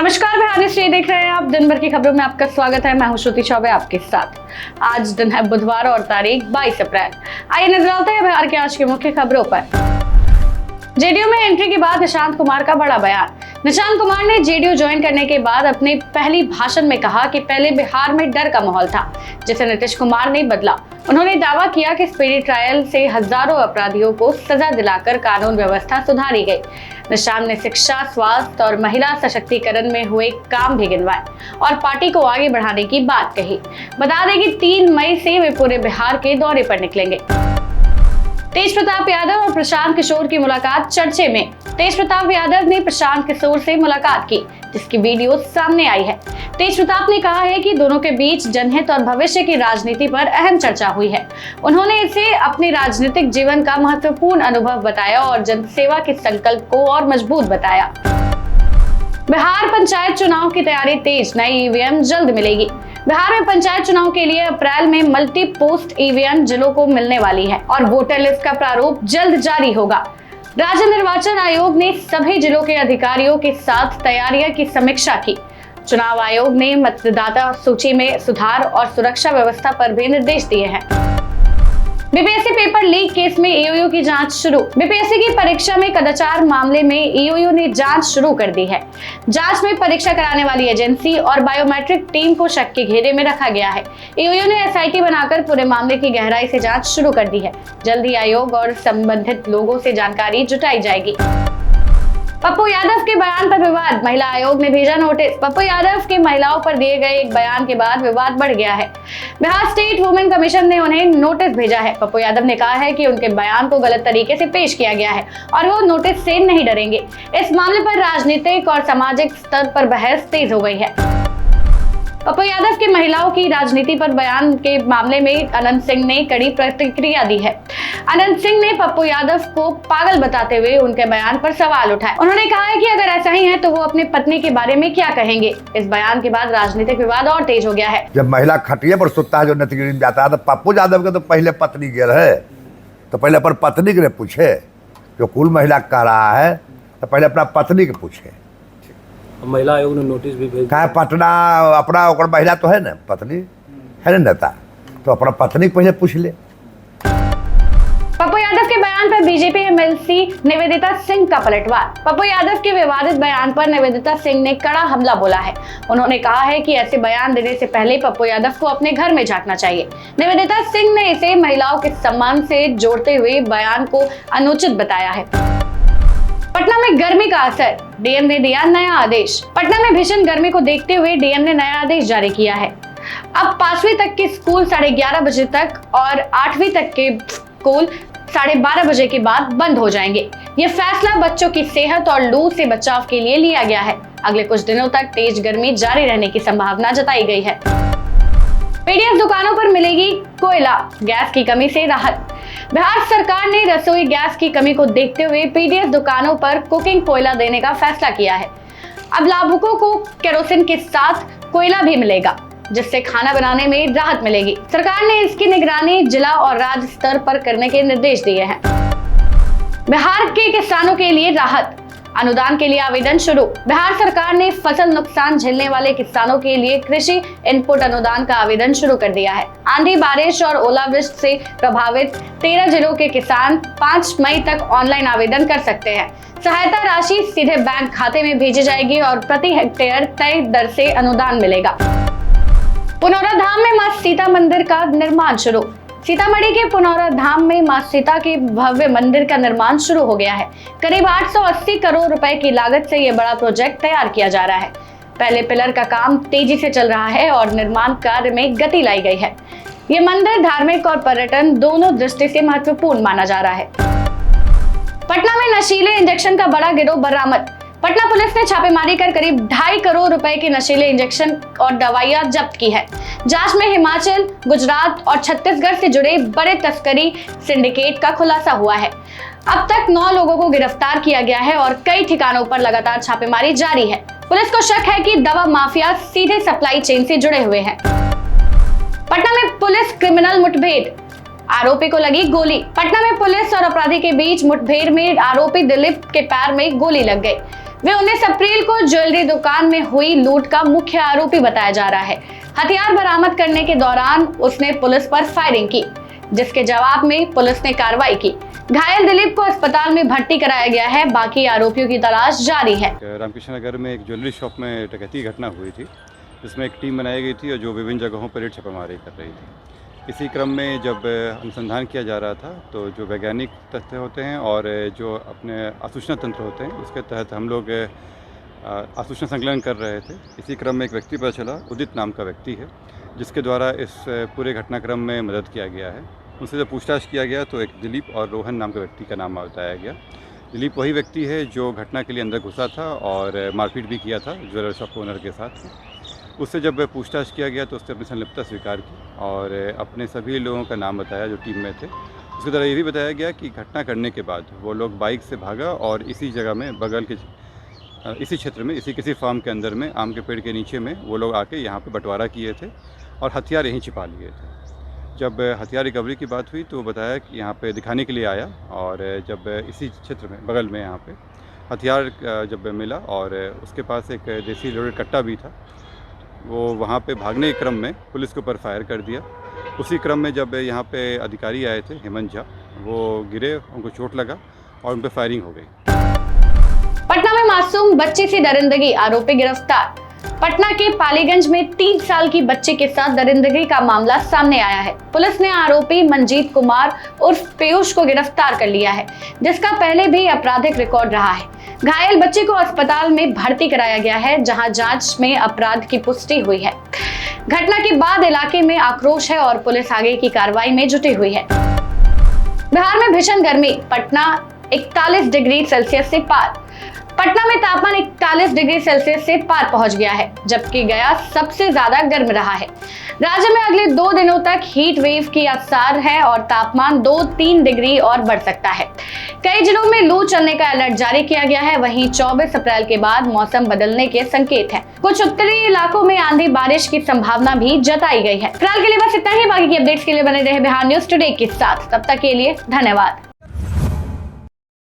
नमस्कार, बिहार श्री देख रहे हैं आप। दिन भर की खबरों में आपका स्वागत है। मैं हूं श्रुति चौबे आपके साथ। आज दिन है बुधवार और तारीख 22 अप्रैल। आइए नजर डालते हैं बिहार की आज की मुख्य खबरों पर। जेडीयू में एंट्री के बाद निशांत कुमार का बड़ा बयान। निशांत कुमार ने जेडीयू ज्वाइन करने के बाद अपने पहली भाषण में कहा कि पहले बिहार में डर का माहौल था, जिसे नीतीश कुमार ने बदला। उन्होंने दावा किया कि स्पीडी ट्रायल से हजारों अपराधियों को सजा दिलाकर कानून व्यवस्था सुधारी गई। निशांत ने शिक्षा, स्वास्थ्य और महिला सशक्तिकरण में हुए काम भी गिनवाए और पार्टी को आगे बढ़ाने की बात कही। बता दें कि 3 मई से वे पूरे बिहार के दौरे पर निकलेंगे। तेज प्रताप यादव और प्रशांत किशोर की मुलाकात चर्चे में। तेज प्रताप यादव ने प्रशांत किशोर से मुलाकात की, जिसकी वीडियो सामने आई है। तेज प्रताप ने कहा है कि दोनों के बीच जनहित और भविष्य की राजनीति पर अहम चर्चा हुई है। उन्होंने इसे अपने राजनीतिक जीवन का महत्वपूर्ण अनुभव बताया और जनसेवा के संकल्प को और मजबूत बताया। बिहार पंचायत चुनाव की तैयारी तेज, नई ईवीएम जल्द मिलेगी। बिहार में पंचायत चुनाव के लिए अप्रैल में मल्टी पोस्ट ईवीएम जिलों को मिलने वाली है और वोटर लिस्ट का प्रारूप जल्द जारी होगा। राज्य निर्वाचन आयोग ने सभी जिलों के अधिकारियों के साथ तैयारियों की समीक्षा की। चुनाव आयोग ने मतदाता सूची में सुधार और सुरक्षा व्यवस्था पर भी निर्देश दिए हैं। बीपीएससी पेपर लीक केस में ईओयू की जांच शुरू। बीपीएससी की परीक्षा में कदाचार मामले में ईओयू ने जांच शुरू कर दी है। जांच में परीक्षा कराने वाली एजेंसी और बायोमेट्रिक टीम को शक के घेरे में रखा गया है। ईओयू ने एसआईटी बनाकर पूरे मामले की गहराई से जांच शुरू कर दी है। जल्द ही आयोग और संबंधित लोगों से जानकारी जुटाई जाएगी। पप्पू यादव के बयान पर विवाद, महिला आयोग ने भेजा नोटिस। पप्पू यादव के महिलाओं पर दिए गए एक बयान के बाद विवाद बढ़ गया है। बिहार स्टेट वुमेन कमीशन ने उन्हें नोटिस भेजा है। पप्पू यादव ने कहा है कि उनके बयान को गलत तरीके से पेश किया गया है और वो नोटिस से नहीं डरेंगे। इस मामले पर राजनीतिक और सामाजिक स्तर पर बहस तेज हो गई है। पप्पू यादव की महिलाओं की राजनीति पर बयान के मामले में अनंत सिंह ने कड़ी प्रतिक्रिया दी है। अनंत सिंह ने पप्पू यादव को पागल बताते हुए उनके बयान पर सवाल उठाए। उन्होंने कहा है कि अगर ऐसा ही है तो वो अपनी पत्नी के बारे में क्या कहेंगे। इस बयान के बाद राजनीतिक विवाद और तेज हो गया है। जब महिला खटिया पर सुतता है, जो नेतगिरी में जाता है, तो पप्पू यादव के तो पहले पत्नी गिर है, तो पहले पर पत्नी के पूछे। जो कुल महिला कह रहा है तो पहले अपना पत्नी के पूछे। महिला आयोग ने नोटिस भी भेजा है। पटना अपना ओकर महिला तो है ना, पत्नी है ना नेता, तो अपना पत्नी को पहले पूछ ले। पप्पू यादव के बयान पर बीजेपी एमएलसी निवेदिता सिंह का पलटवार। पप्पू यादव के विवादित बयान पर निवेदिता सिंह ने कड़ा हमला बोला है। उन्होंने कहा है कि ऐसे बयान देने से पहले पप्पू यादव को अपने घर में झांकना चाहिए। निवेदिता सिंह ने इसे महिलाओं के सम्मान से जोड़ते हुए बयान को अनुचित बताया है। पटना में गर्मी का असर, डीएम ने दिया नया आदेश। पटना में भीषण गर्मी को देखते हुए डीएम ने नया आदेश जारी किया है। अब 5वीं तक के स्कूल 11:30 बजे तक और 8वीं तक के स्कूल 12:30 बजे के बाद बंद हो जाएंगे। ये फैसला बच्चों की सेहत और लू से बचाव के लिए लिया गया है। अगले कुछ दिनों तक तेज गर्मी जारी रहने की संभावना जताई गई है। पीडीएस दुकानों पर मिलेगी कोयला, गैस की कमी से राहत। बिहार सरकार ने रसोई गैस की कमी को देखते हुए पीडीएस दुकानों पर कुकिंग कोयला देने का फैसला किया है। अब लाभुकों को केरोसिन के साथ कोयला भी मिलेगा, जिससे खाना बनाने में राहत मिलेगी। सरकार ने इसकी निगरानी जिला और राज्य स्तर पर करने के निर्देश दिए हैं। बिहार के किसानों के लिए राहत, अनुदान के लिए आवेदन शुरू। बिहार सरकार ने फसल नुकसान झेलने वाले किसानों के लिए कृषि इनपुट अनुदान का आवेदन शुरू कर दिया है। आंधी, बारिश और ओलावृष्टि से प्रभावित 13 जिलों के किसान 5 मई तक ऑनलाइन आवेदन कर सकते हैं। सहायता राशि सीधे बैंक खाते में भेजी जाएगी और प्रति हेक्टेयर तय दर से अनुदान मिलेगा। पुनौरा धाम में मां सीता मंदिर का निर्माण शुरू। सीतामढ़ी के पुनौरा धाम में मां सीता के भव्य मंदिर का निर्माण शुरू हो गया है। करीब 880 करोड़ रुपए की लागत से यह बड़ा प्रोजेक्ट तैयार किया जा रहा है। पहले पिलर का काम तेजी से चल रहा है और निर्माण कार्य में गति लाई गई है। ये मंदिर धार्मिक और पर्यटन दोनों दृष्टि से महत्वपूर्ण माना जा रहा है। पटना में नशीले इंजेक्शन का बड़ा गिरोह बरामद। पटना पुलिस ने छापेमारी कर करीब 2.5 करोड़ रुपए के नशीले इंजेक्शन और दवाइयां जब्त की है। जांच में हिमाचल, गुजरात और छत्तीसगढ़ से जुड़े बड़े तस्करी सिंडिकेट का खुलासा हुआ है। अब तक 9 लोगों को गिरफ्तार किया गया है और कई ठिकानों पर लगातार छापेमारी जारी है। पुलिस को शक है कि दवा माफिया सीधे सप्लाई चेन से जुड़े हुए हैं। पटना में पुलिस क्रिमिनल मुठभेड़, आरोपी को लगी गोली। पटना में पुलिस और अपराधी के बीच मुठभेड़ में आरोपी दिलीप के पैर में गोली लग गई। वे 19 अप्रैल को ज्वेलरी दुकान में हुई लूट का मुख्य आरोपी बताया जा रहा है। हथियार बरामद करने के दौरान उसने पुलिस पर फायरिंग की, जिसके जवाब में पुलिस ने कार्रवाई की। घायल दिलीप को अस्पताल में भर्ती कराया गया है। बाकी आरोपियों की तलाश जारी है। रामकृष्ण नगर में एक ज्वेलरी शॉप में डकैती की घटना हुई थी, जिसमें एक टीम बनाई गई थी और जो विभिन्न जगहों पर रेड छापेमारी कर रही थी। इसी क्रम में जब अनुसंधान किया जा रहा था तो जो वैज्ञानिक तथ्य होते हैं और जो अपने आसूचना तंत्र होते हैं, उसके तहत हम लोग आसूचना संकलन कर रहे थे। इसी क्रम में एक व्यक्ति पता चला, उदित नाम का व्यक्ति है, जिसके द्वारा इस पूरे घटनाक्रम में मदद किया गया है। उनसे जब पूछताछ किया गया तो एक दिलीप और रोहन नाम के व्यक्ति का नाम बताया गया। दिलीप वही व्यक्ति है जो घटना के लिए अंदर घुसा था और मारपीट भी किया था ज्वेलर शॉप ओनर के साथ। उससे जब पूछताछ किया गया तो उसने अपनी संलिप्तता स्वीकार की और अपने सभी लोगों का नाम बताया जो टीम में थे। उसके द्वारा ये भी बताया गया कि घटना करने के बाद वो लोग बाइक से भागा और इसी जगह में बगल के इसी क्षेत्र में किसी फार्म के अंदर में आम के पेड़ के नीचे में वो लोग आके यहाँ पे बंटवारा किए थे और हथियार यहीं छिपा लिए थे। जब हथियार रिकवरी की बात हुई तो वो बताया कि यहाँ पे दिखाने के लिए आया और जब इसी क्षेत्र में बगल में यहाँ पे हथियार जब मिला और उसके पास एक देसी लोडेड कट्टा भी था, वो वहाँ पे भागने के क्रम में पुलिस के ऊपर फायर कर दिया। उसी क्रम में जब यहाँ पे अधिकारी आए थे हेमंत झा, वो गिरे, उनको चोट लगा और उन पर फायरिंग हो गई। पटना में मासूम बच्ची से दरिंदगी, आरोपी गिरफ्तार। पटना के पालीगंज में 3 साल की बच्ची के साथ दरिंदगी का मामला सामने आया है। पुलिस ने आरोपी मनजीत कुमार उर्फ पीयूष को गिरफ्तार कर लिया है, जिसका पहले भी आपराधिक रिकॉर्ड रहा है। घायल बच्ची को अस्पताल में भर्ती कराया गया है, जहां जांच में अपराध की पुष्टि हुई है। घटना के बाद इलाके में आक्रोश है और पुलिस आगे की कार्रवाई में जुटी हुई है। बिहार में भीषण गर्मी, पटना 41 डिग्री सेल्सियस से पार। पटना में तापमान 41 डिग्री सेल्सियस से पार पहुंच गया है, जबकि गया सबसे ज्यादा गर्म रहा है। राज्य में अगले 2 दिनों तक हीट वेव की आसार है और तापमान 2-3 डिग्री और बढ़ सकता है। कई जिलों में लू चलने का अलर्ट जारी किया गया है। वहीं 24 अप्रैल के बाद मौसम बदलने के संकेत हैं। कुछ उत्तरी इलाकों में आंधी बारिश की संभावना भी जताई गई है। फिलहाल के लिए बस इतना ही। बाकी की अपडेट्स के लिए बने रहे बिहार न्यूज टुडे के साथ। तब तक के लिए धन्यवाद।